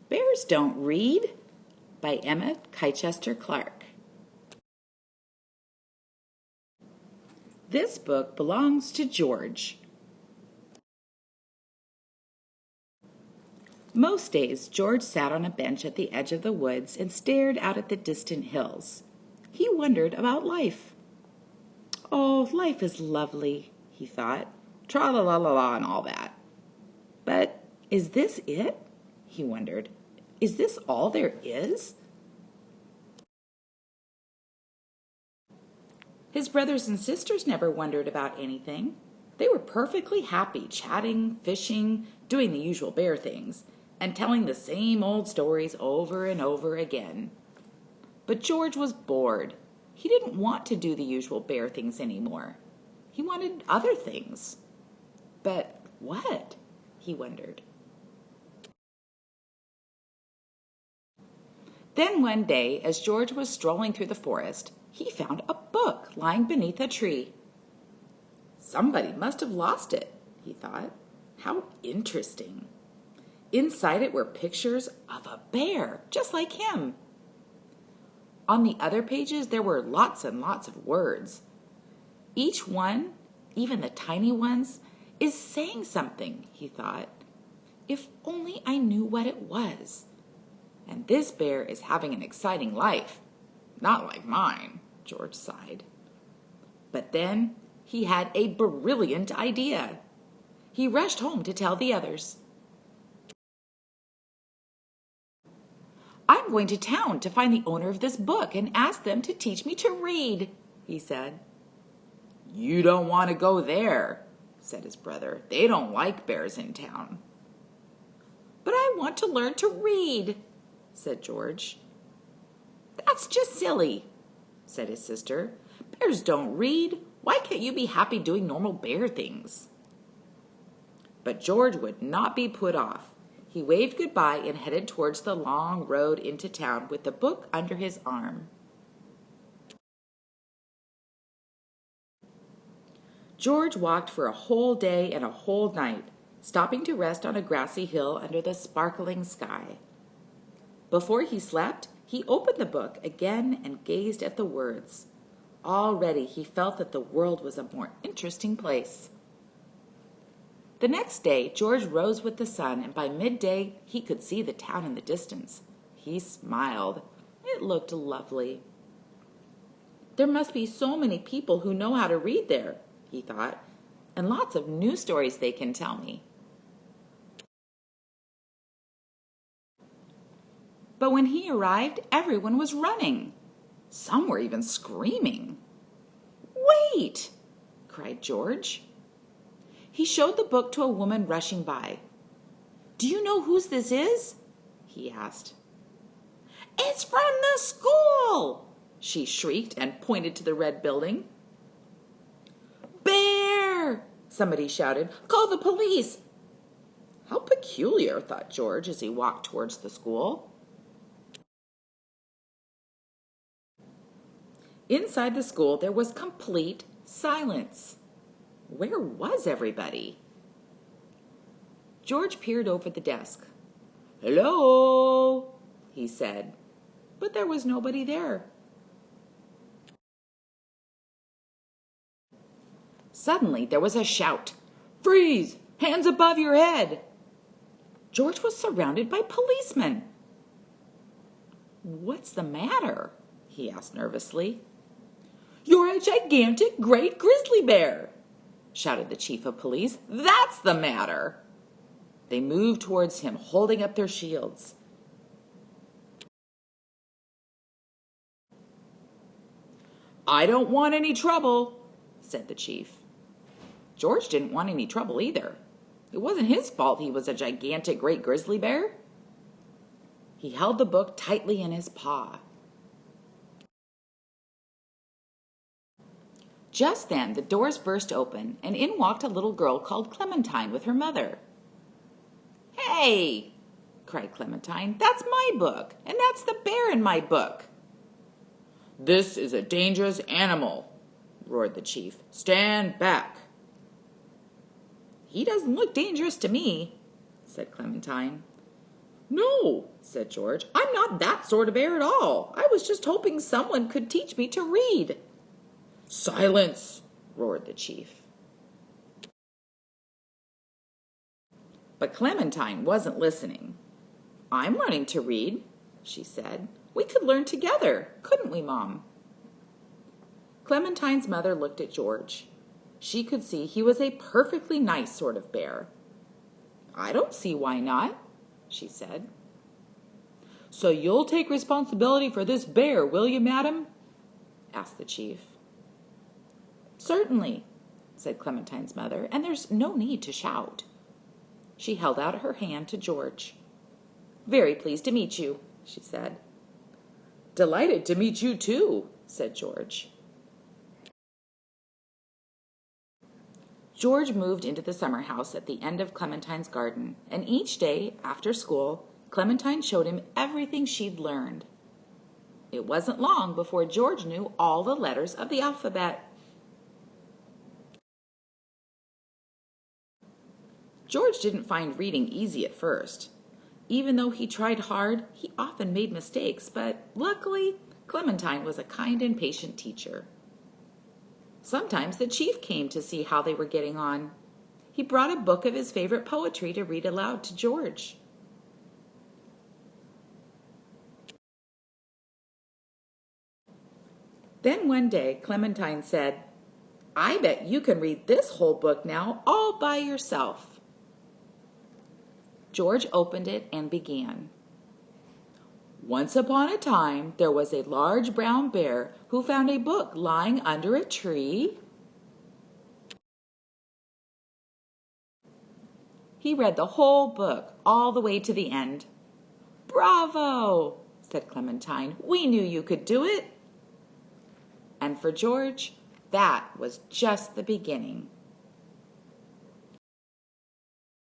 Bears Don't Read by Emma Chichester Clark. This book belongs to George. Most days, George sat on a bench at the edge of the woods and stared out at the distant hills. He wondered about life. Oh, life is lovely, he thought. Tra-la-la-la-la and all that. But is this it? He wondered. Is this all there is? His brothers and sisters never wondered about anything. They were perfectly happy chatting, fishing, doing the usual bear things, and telling the same old stories over and over again. But George was bored. He didn't want to do the usual bear things anymore. He wanted other things. But what? He wondered. Then one day, as George was strolling through the forest, he found a book lying beneath a tree. Somebody must have lost it, he thought. How interesting. Inside it were pictures of a bear, just like him. On the other pages, there were lots and lots of words. Each one, even the tiny ones, is saying something, he thought. If only I knew what it was. And this bear is having an exciting life. Not like mine, George sighed. But then he had a brilliant idea. He rushed home to tell the others. I'm going to town to find the owner of this book and ask them to teach me to read, he said. You don't want to go there, said his brother. They don't like bears in town. But I want to learn to read, said George. That's just silly, said his sister. Bears don't read. Why can't you be happy doing normal bear things? But George would not be put off. He waved goodbye and headed towards the long road into town with the book under his arm. George walked for a whole day and a whole night, stopping to rest on a grassy hill under the sparkling sky. Before he slept, he opened the book again and gazed at the words. Already he felt that the world was a more interesting place. The next day, George rose with the sun, and by midday he could see the town in the distance. He smiled. It looked lovely. There must be so many people who know how to read there, he thought, and lots of new stories they can tell me. But when he arrived, everyone was running. Some were even screaming. Wait! Cried George. He showed the book to a woman rushing by. Do you know whose this is? He asked. It's from the school! She shrieked and pointed to the red building. Bear! Somebody shouted. Call the police! How peculiar, thought George as he walked towards the school. Inside the school, there was complete silence. Where was everybody? George peered over the desk. Hello, he said, but there was nobody there. Suddenly, there was a shout. Freeze! Hands above your head! George was surrounded by policemen. What's the matter? He asked nervously. You're a gigantic great grizzly bear, shouted the chief of police. That's the matter. They moved towards him, holding up their shields. I don't want any trouble, said the chief. George didn't want any trouble either. It wasn't his fault he was a gigantic great grizzly bear. He held the book tightly in his paw. Just then, the doors burst open, and in walked a little girl called Clementine with her mother. Hey, cried Clementine, that's my book, and that's the bear in my book. This is a dangerous animal, roared the chief. Stand back. He doesn't look dangerous to me, said Clementine. No, said George. I'm not that sort of bear at all. I was just hoping someone could teach me to read. Silence, roared the chief. But Clementine wasn't listening. I'm learning to read, she said. We could learn together, couldn't we, Mom? Clementine's mother looked at George. She could see he was a perfectly nice sort of bear. I don't see why not, she said. So you'll take responsibility for this bear, will you, madam? Asked the chief. Certainly, said Clementine's mother, and there's no need to shout. She held out her hand to George. Very pleased to meet you, she said. Delighted to meet you too, said George. George moved into the summer house at the end of Clementine's garden, and each day, after school, Clementine showed him everything she'd learned. It wasn't long before George knew all the letters of the alphabet. George didn't find reading easy at first. Even though he tried hard, he often made mistakes, but luckily, Clementine was a kind and patient teacher. Sometimes the chief came to see how they were getting on. He brought a book of his favorite poetry to read aloud to George. Then one day, Clementine said, I bet you can read this whole book now all by yourself. George opened it and began. Once upon a time, there was a large brown bear who found a book lying under a tree. He read the whole book all the way to the end. Bravo, said Clementine. We knew you could do it. And for George, that was just the beginning.